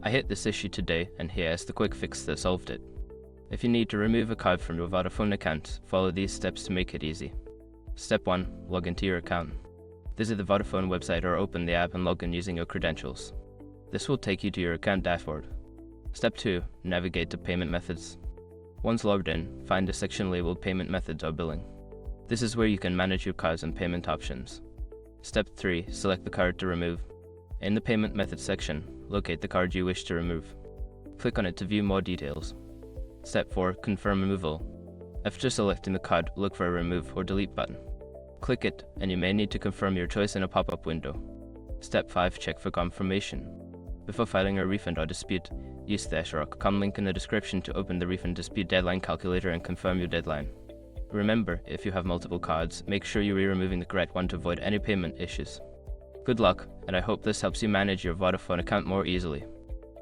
I hit this issue today, and here is the quick fix that solved it. If you need to remove a card from your Vodafone account, follow these steps to make it easy. Step 1. Log into your account. Visit the Vodafone website or open the app and log in using your credentials. This will take you to your account dashboard. Step 2. Navigate to payment methods. Once logged in, find the section labeled Payment Methods or Billing. This is where you can manage your cards and payment options. Step 3. Select the card to remove. In the Payment Methods section, locate the card you wish to remove. Click on it to view more details. Step 4. Confirm removal. After selecting the card, look for a Remove or Delete button. Click it, and you may need to confirm your choice in a pop-up window. Step 5. Check for confirmation. Before filing a refund or dispute, use the #com link in the description to open the refund dispute deadline calculator and confirm your deadline. Remember, if you have multiple cards, make sure you are removing the correct one to avoid any payment issues. Good luck, and I hope this helps you manage your Vodafone account more easily.